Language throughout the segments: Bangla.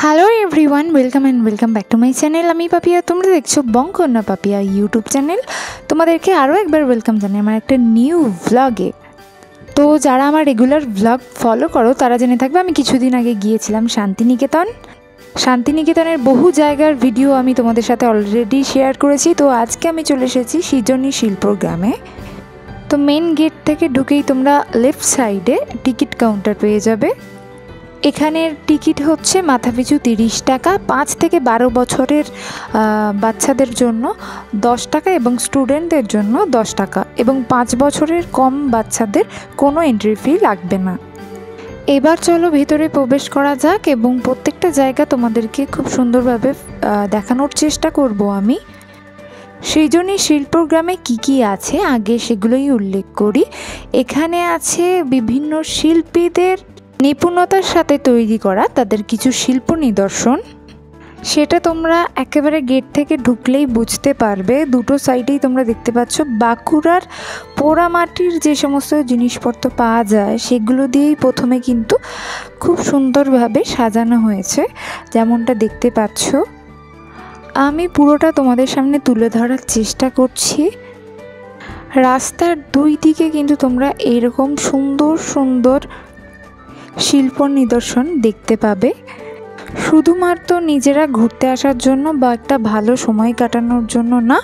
Hello everyone, welcome back to my channel. আমি পাপিয়া, তোমরা দেখছো বঙ্কন্যা পাপিয়া ইউটিউব চ্যানেল। তোমাদেরকে আরও একবার ওয়েলকাম জানাই আমার একটা নিউ ভ্লগে। তো যারা আমার রেগুলার ভ্লগ ফলো করো তারা জেনে থাকবে আমি কিছুদিন আগে গিয়েছিলাম শান্তিনিকেতনের বহু জায়গার ভিডিও আমি তোমাদের সাথে অলরেডি শেয়ার করেছি। তো আজকে আমি চলে এসেছি সৃজনী শিল্প গ্রামে। তো মেন গেট থেকে ঢুকেই তোমরা লেফট সাইডে টিকিট কাউন্টার পেয়ে যাবে। এখানের টিকিট হচ্ছে মাথাপিছু 30 টাকা, 5 থেকে 12 বছরের বাচ্চাদের জন্য 10 টাকা এবং স্টুডেন্টদের জন্য 10 টাকা, এবং 5 বছরের কম বাচ্চাদের কোনো এন্ট্রি ফি লাগবে না। এবার চলো ভেতরে প্রবেশ করা যাক এবং প্রত্যেকটা জায়গা তোমাদেরকে খুব সুন্দরভাবে দেখানোর চেষ্টা করব আমি। সৃজনী শিল্পগ্রামে কি আছে আগে সেগুলোই উল্লেখ করি। এখানে আছে বিভিন্ন শিল্পীদের নিপুণতার সাথে তৈরি করা তাদের কিছু শিল্প নিদর্শন। সেটা তোমরা একেবারে গেট থেকে ঢুকলেই বুঝতে পারবে। দুটো সাইডেই তোমরা দেখতে পাচ্ছ বাঁকুড়ার পোড়ামাটির যে সমস্ত জিনিসপত্র পাওয়া যায় সেগুলো দিয়েই প্রথমে কিন্তু খুব সুন্দরভাবে সাজানো হয়েছে, যেমনটা দেখতে পাচ্ছ। আমি পুরোটা তোমাদের সামনে তুলে ধরার চেষ্টা করছি। রাস্তার দুই দিকে কিন্তু তোমরা এরকম সুন্দর সুন্দর শিল্প নিদর্শন দেখতে পাবে। শুধুমাত্র নিজেরা ঘুরতে আসার জন্য বা একটা ভালো সময় কাটানোর জন্য না,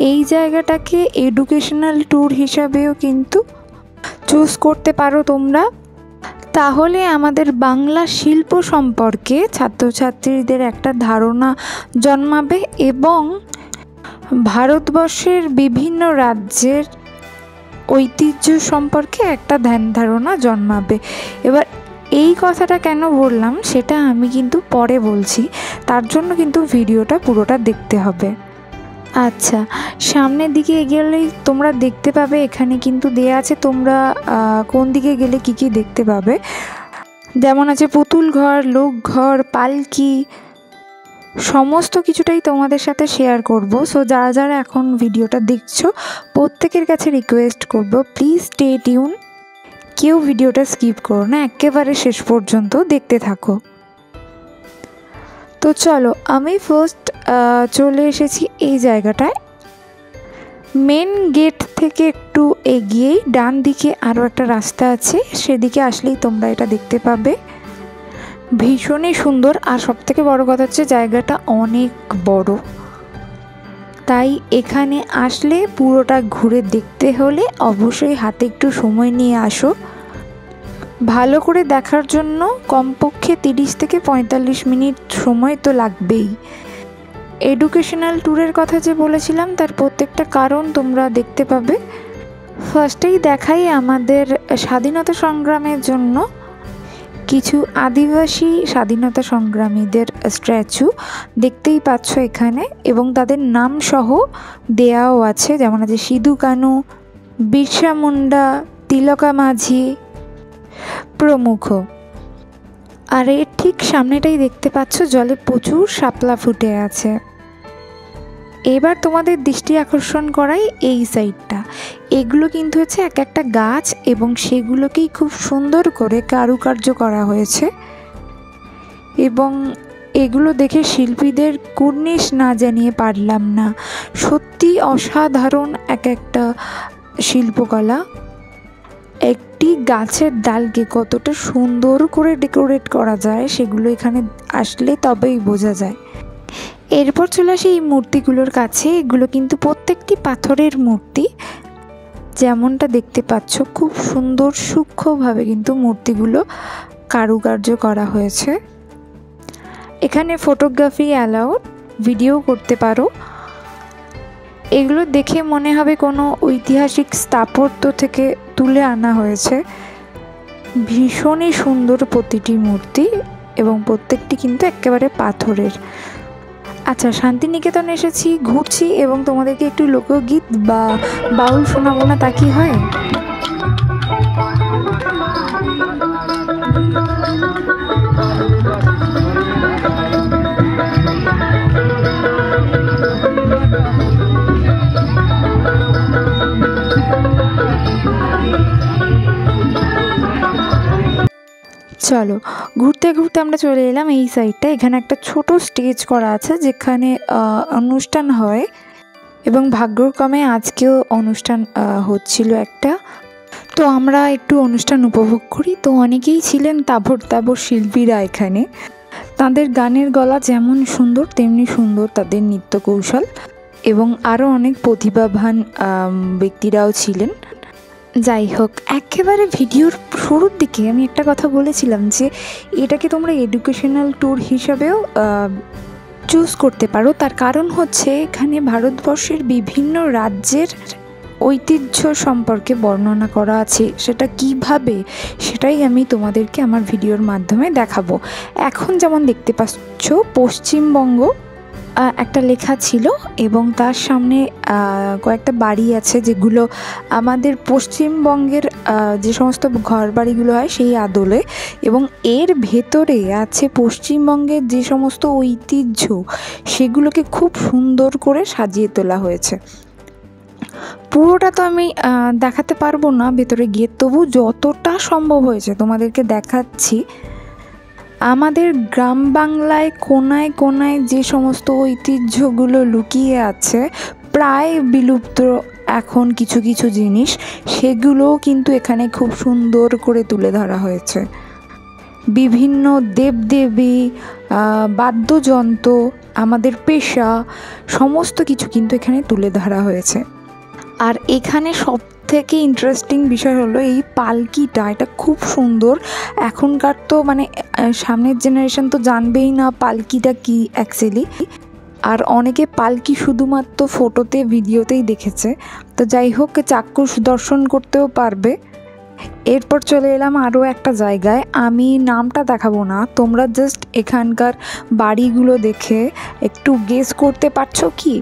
এই জায়গাটাকে এডুকেশনাল ট্যুর হিসাবেও কিন্তু চুজ করতে পারো তোমরা। তাহলে আমাদের বাংলা শিল্প সম্পর্কে ছাত্রছাত্রীদের একটা ধারণা জন্মাবে এবং ভারতবর্ষের বিভিন্ন রাজ্যের ঐতিহ্য সম্পর্কে একটা ধ্যান ধারণা জন্মাবে। এবার এই কথাটা কেন বললাম সেটা আমি কিন্তু পরে বলছি, তার জন্য কিন্তু ভিডিওটা পুরোটা দেখতে হবে। আচ্ছা, সামনের দিকে এগিয়েলেই তোমরা দেখতে পাবে এখানে কিন্তু দেয়া আছে তোমরা কোন দিকে গেলে কি দেখতে পাবে। যেমন আছে পুতুল ঘর, লোক ঘর, পালকি, সমস্ত কিছুটাই তোমাদের সাথে শেয়ার করব। সো যারা যারা এখন ভিডিওটা দেখছো প্রত্যেকের কাছে রিকোয়েস্ট করব, প্লিজ স্টে টিউন, কেউ ভিডিওটা স্কিপ করো না, একেবারে শেষ পর্যন্ত দেখতে থাকো। তো চলো, আমি ফার্স্ট চলে এসেছি এই জায়গাটায়। মেন গেট থেকে একটু এগিয়েই ডান দিকে আরও একটা রাস্তা আছে, সেদিকে আসলেই তোমরা এটা দেখতে পাবে। ভীষণই সুন্দর, আর সবথেকে বড় কথা হচ্ছে জায়গাটা অনেক বড়, তাই এখানে আসলে পুরোটা ঘুরে দেখতে হলে অবশ্যই হাতে একটু সময় নিয়ে আসো। ভালো করে দেখার জন্য কমপক্ষে 30 থেকে 45 মিনিট সময় তো লাগবেই। এডুকেশনাল ট্যুরের কথা যে বলেছিলাম তার প্রত্যেকটা কারণ তোমরা দেখতে পাবে। ফার্স্টেই দেখাই আমাদের স্বাধীনতা সংগ্রামের জন্য কিছু আদিবাসী স্বাধীনতা সংগ্রামীদের স্ট্যাচু দেখতেই পাচ্ছ এখানে, এবং তাদের নাম সহ দেয়াও আছে, যেমন আছে সিধু কানু, বিরসা মুন্ডা, তিলকা মাঝি প্রমুখ। আর এর ঠিক সামনেটাই দেখতে পাচ্ছ জলে প্রচুর শাপলা ফুটে আছে। এবার তোমাদের দৃষ্টি আকর্ষণ করাই এই সাইডটা। এগুলো কিন্তু হচ্ছে এক একটা গাছ এবং সেগুলোকেই খুব সুন্দর করে কারুকার্য করা হয়েছে, এবং এগুলো দেখে শিল্পীদের কুর্নিশ না জানিয়ে পারলাম না। সত্যি অসাধারণ এক একটা শিল্পকলা। একটি গাছের ডালকে কতটা সুন্দর করে ডেকোরেট করা যায় সেগুলো এখানে আসলে তবেই বোঝা যায়। এরপর চলে আসে এই মূর্তিগুলোর কাছে। এগুলো কিন্তু প্রত্যেকটি পাথরের মূর্তি, যেমনটা দেখতে পাচ্ছ খুব সুন্দর সূক্ষ্মভাবে কিন্তু মূর্তিগুলো কারুকার্য করা হয়েছে। এখানে ফটোগ্রাফি অ্যালাউড, ভিডিও করতে পারো। এগুলো দেখে মনে হবে কোনো ঐতিহাসিক স্থাপত্য থেকে তুলে আনা হয়েছে। ভীষণই সুন্দর প্রতিটি মূর্তি এবং প্রত্যেকটি কিন্তু একেবারে পাথরের। আচ্ছা, শান্তিনিকেতন এসেছি, ঘুরছি এবং তোমাদেরকে একটু লোকগীত বা বাউল শোনাবো না, তা কি হয়? চলো ঘুরতে ঘুরতে আমরা চলে এলাম এই সাইডটা। এখানে একটা ছোট স্টেজ করা আছে যেখানে অনুষ্ঠান হয়, এবং ভাগ্যক্রমে আজকেও অনুষ্ঠান হচ্ছিল একটা। তো আমরা একটু অনুষ্ঠান উপভোগ করি। তো অনেকেই ছিলেন তাবড় তাবড় শিল্পীরা এখানে। তাদের গানের গলা যেমন সুন্দর তেমনি সুন্দর তাদের নৃত্য কৌশল, এবং আরও অনেক প্রতিভাবান ব্যক্তিরাও ছিলেন। যাই হোক, একেবারে ভিডিওর শুরুর দিকে আমি একটা কথা বলেছিলাম যে এটাকে তোমরা এডুকেশনাল ট্যুর হিসাবেও চুজ করতে পারো। তার কারণ হচ্ছে এখানে ভারতবর্ষের বিভিন্ন রাজ্যের ঐতিহ্য সম্পর্কে বর্ণনা করা আছে। সেটা কিভাবে, সেটাই আমি তোমাদেরকে আমার ভিডিওর মাধ্যমে দেখাবো। এখন যেমন দেখতে পাচ্ছ পশ্চিমবঙ্গ একটা লেখা ছিল, এবং তার সামনে কয়েকটা বাড়ি আছে যেগুলো আমাদের পশ্চিমবঙ্গের যে সমস্ত ঘর বাড়িগুলো হয় সেই আদলে, এবং এর ভেতরে আছে পশ্চিমবঙ্গের যে সমস্ত ঐতিহ্য সেগুলোকে খুব সুন্দর করে সাজিয়ে তোলা হয়েছে। পুরোটা তো আমি দেখাতে পারবো না ভেতরে গিয়ে, তবু যতটা সম্ভব হয়েছে তোমাদেরকে দেখাচ্ছি। আমাদের গ্রাম বাংলায় কোনায় কোনায় যে সমস্ত ঐতিহ্যগুলো লুকিয়ে আছে, প্রায় বিলুপ্ত এখন কিছু কিছু জিনিস, সেগুলোও কিন্তু এখানে খুব সুন্দর করে তুলে ধরা হয়েছে। বিভিন্ন দেবদেবী, বাদ্যযন্ত্র, আমাদের পেশা, সমস্ত কিছু কিন্তু এখানে তুলে ধরা হয়েছে। আর এখানে সব থেকে ইন্টারেস্টিং বিষয় হলো এই পালকিটা। এটা খুব সুন্দর। এখনকার তো মানে সামনের জেনারেশন তো জানবেই না পালকিটা কি অ্যাকচুয়ালি, আর অনেকে পালকি শুধুমাত্র ফটোতে ভিডিওতেই দেখেছে। তো যাই হোক, চাক্ষুষ দর্শন করতেও পারবে। এরপর চলে এলাম আরও একটা জায়গায়। আমি নামটা দেখাবো না, তোমরা জাস্ট এখানকার বাড়িগুলো দেখে একটু গেস করতে পারছো কি?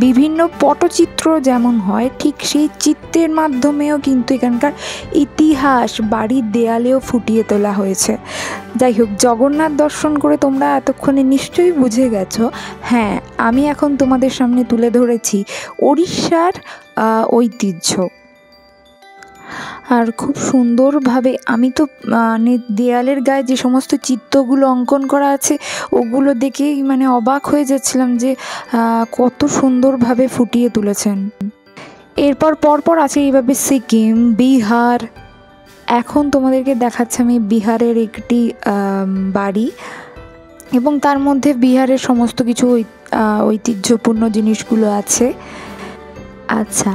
বিভিন্ন পটচিত্র যেমন হয় ঠিক সেই চিত্রের মাধ্যমেও কিন্তু এখানকার ইতিহাস বাড়ির দেয়ালেও ফুটিয়ে তোলা হয়েছে। যাই হোক, জগন্নাথ দর্শন করে তোমরা এতক্ষণে নিশ্চয়ই বুঝে গেছো, হ্যাঁ আমি এখন তোমাদের সামনে তুলে ধরেছি ওড়িশার ঐতিহ্য। আর খুব সুন্দরভাবে আমি তো দেয়ালের গায়ে যে সমস্ত চিত্রগুলো অঙ্কন করা আছে ওগুলো দেখেই মানে অবাক হয়ে যাচ্ছিলাম যে কত সুন্দরভাবে ফুটিয়ে তুলেছেন। এরপর পরপর আছে এইভাবে সিকিম, বিহার। এখন তোমাদেরকে দেখাচ্ছি আমি বিহারের একটি বাড়ি, এবং তার মধ্যে বিহারের সমস্ত কিছু ঐতিহ্যপূর্ণ জিনিসগুলো আছে। আচ্ছা,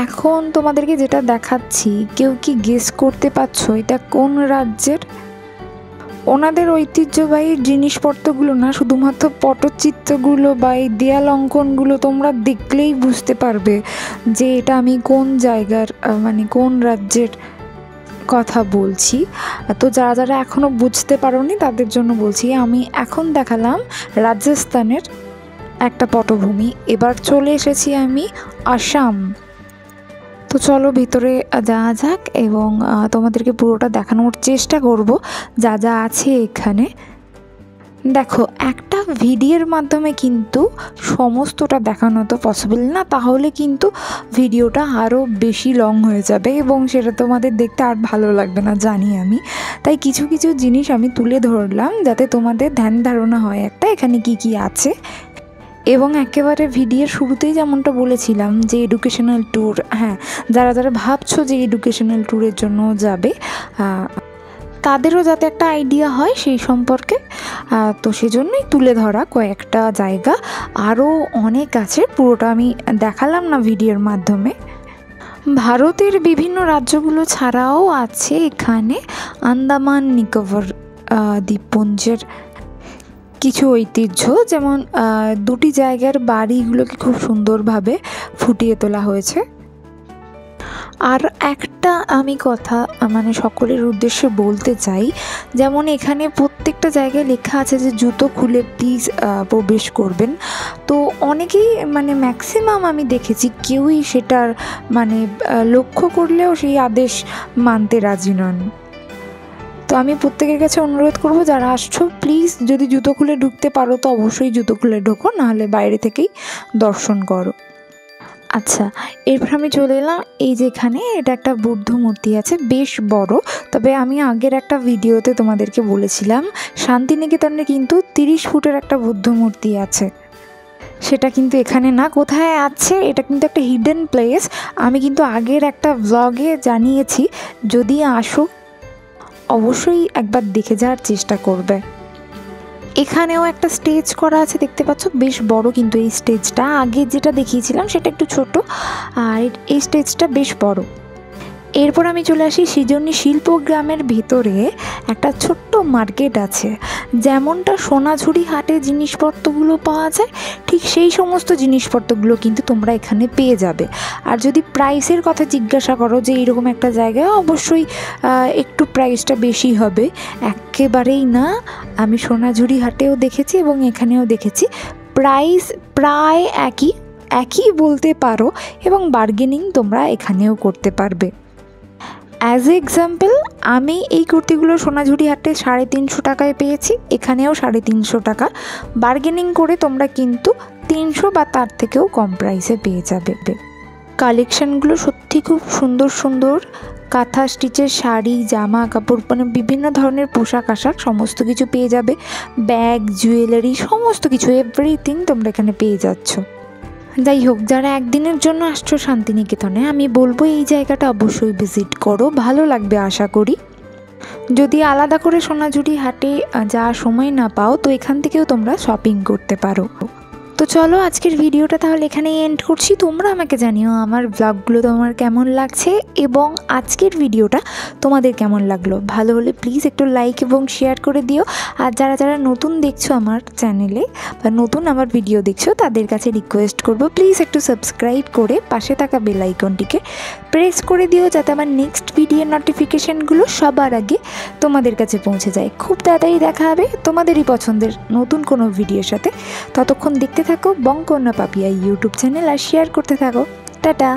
এখন তোমাদেরকে যেটা দেখাচ্ছি, কেউ কি গেস করতে পারছো এটা কোন রাজ্যের? ওনাদের ঐতিহ্যবাহী জিনিসপত্রগুলো না, শুধুমাত্র পটচিত্রগুলো বা এই দেয়াল অঙ্কনগুলো তোমরা দেখলেই বুঝতে পারবে যে এটা আমি কোন জায়গার মানে কোন রাজ্যের কথা বলছি। তো যারা যারা এখনও বুঝতে পারোনি তাদের জন্য বলছি, আমি এখন দেখালাম রাজস্থানের একটা পটভূমি। এবার চলে এসেছি আমি আসাম। তো চলো ভিতরে যাওয়া যাক, এবং তোমাদেরকে পুরোটা দেখানোর চেষ্টা করব যা যা আছে এখানে। দেখো, একটা ভিডিওর মাধ্যমে কিন্তু সমস্তটা দেখানো তো পসিবল না, তাহলে কিন্তু ভিডিওটা আরও বেশি লং হয়ে যাবে এবং সেটা তোমাদের দেখতে আর ভালো লাগবে না জানি আমি। তাই কিছু কিছু জিনিস আমি তুলে ধরলাম যাতে তোমাদের ধ্যান ধারণা হয় একটা এখানে কি কি আছে। এবং একেবারে ভিডিওর শুরুতেই যেমনটা বলেছিলাম যে এডুকেশনাল ট্যুর, হ্যাঁ যারা যারা ভাবছো যে এডুকেশনাল ট্যুরের জন্য যাবে তাদেরও যাতে একটা আইডিয়া হয় সেই সম্পর্কে, তো সেজন্যই তুলে ধরা কয়েকটা জায়গা। আরও অনেক আছে, পুরোটা আমি দেখালাম না ভিডিওর মাধ্যমে। ভারতের বিভিন্ন রাজ্যগুলো ছাড়াও আছে এখানে আন্দামান নিকোবর দ্বীপপুঞ্জের কিছু ঐতিহ্য, যেমন দুটি জায়গার বাড়িগুলোকে খুব সুন্দরভাবে ফুটিয়ে তোলা হয়েছে। আর একটা আমি কথা মানে সকলের উদ্দেশ্যে বলতে চাই, যেমন এখানে প্রত্যেকটা জায়গায় লেখা আছে যে জুতো খুলে প্লিজ প্রবেশ করবেন। তো অনেকেই মানে ম্যাক্সিমাম আমি দেখেছি কেউই সেটার মানে লক্ষ্য করলেও সেই আদেশ মানতে রাজি নন। তো আমি প্রত্যেকের কাছে অনুরোধ করব, যারা আসছো প্লিজ যদি জুতো খুলে ঢুকতে পারো তো অবশ্যই জুতো খুলে ঢোকো, নাহলে বাইরে থেকেই দর্শন করো। আচ্ছা, এরপর আমি চলে এলাম এই যেখানে, এটা একটা বুদ্ধ মূর্তি আছে বেশ বড়। তবে আমি আগের একটা ভিডিওতে তোমাদেরকে বলেছিলাম শান্তিনিকেতনে কিন্তু 30 ফুটের একটা বুদ্ধ মূর্তি আছে। সেটা কিন্তু এখানে না, কোথায় আছে এটা কিন্তু একটা হিডেন প্লেস। আমি কিন্তু আগের একটা ব্লগে জানিয়েছি, যদি আসো অবশ্যই একবার দেখে যাওয়ার চেষ্টা করবে। এখানেও একটা স্টেজ করা আছে, দেখতে পাচ্ছ বেশ বড় কিন্তু এই স্টেজটা। আগে যেটা দেখিয়েছিলাম সেটা একটু ছোট, আর এই স্টেজটা বেশ বড়। এরপর আমি চলে আসি সৃজনী শিল্পগ্রামের ভেতরে একটা ছোট্ট মার্কেট আছে। যেমনটা সোনাঝুরি হাটে জিনিসপত্রগুলো পাওয়া যায়, ঠিক সেই সমস্ত জিনিসপত্রগুলো কিন্তু তোমরা এখানে পেয়ে যাবে। আর যদি প্রাইসের কথা জিজ্ঞাসা করো যে এইরকম একটা জায়গায়, অবশ্যই একটু প্রাইসটা বেশি হবে, একেবারেই না। আমি সোনাঝুরি হাটেও দেখেছি এবং এখানেও দেখেছি, প্রাইস প্রায় একই বলতে পারো, এবং বার্গেনিং তোমরা এখানেও করতে পারবে। অ্যাজ এ এক্সাম্পল, আমি এই কুর্তিগুলো সোনাঝুরি হাটে 350 টাকায় পেয়েছি, এখানেও 350 টাকা। বার্গেনিং করে তোমরা কিন্তু 300 বা তার থেকেও কম প্রাইসে পেয়ে যাবে। কালেকশানগুলো সত্যি খুব সুন্দর সুন্দর। কাঁথা স্টিচের শাড়ি, জামা কাপড়, মানে বিভিন্ন ধরনের পোশাক আশাক সমস্ত কিছু পেয়ে যাবে। ব্যাগ, জুয়েলারি, সমস্ত কিছু এভরিথিং তোমরা এখানে পেয়ে যাচ্ছ। যাই হোক, যারা একদিনের জন্য আসছো শান্তিনিকেতনে, আমি বলবো এই জায়গাটা অবশ্যই ভিজিট করো, ভালো লাগবে আশা করি। যদি আলাদা করে সোনাঝুরি হাটে যাওয়ার সময় না পাও, তো এখান থেকেও তোমরা শপিং করতে পারো। তো চলো, আজকের ভিডিওটা তাহলে এখানেই এন্ড করছি। তোমরা আমাকে জানিও আমার ব্লগগুলো তোমার কেমন লাগছে এবং আজকের ভিডিওটা তোমাদের কেমন লাগলো। ভালো হলে প্লিজ একটু লাইক এবং শেয়ার করে দিও। আর যারা যারা নতুন দেখছো আমার চ্যানেলে বা নতুন আমার ভিডিও দেখছো, তাদের কাছে রিকোয়েস্ট করবো প্লিজ একটু সাবস্ক্রাইব করে পাশে থাকা বেল আইকনটিকে প্রেস করে দিও, যাতে আমার নেক্সট ভিডিওর নোটিফিকেশানগুলো সবার আগে তোমাদের কাছে পৌঁছে যায়। খুব তাড়াতাড়ি দেখা হবে তোমাদেরই পছন্দের নতুন কোনো ভিডিওর সাথে। ততক্ষণ দেখতে থাকো বঙ্কন্যা পাপিয়া ইউটিউব চ্যানেল আর শেয়ার করতে থাকো। টাটা।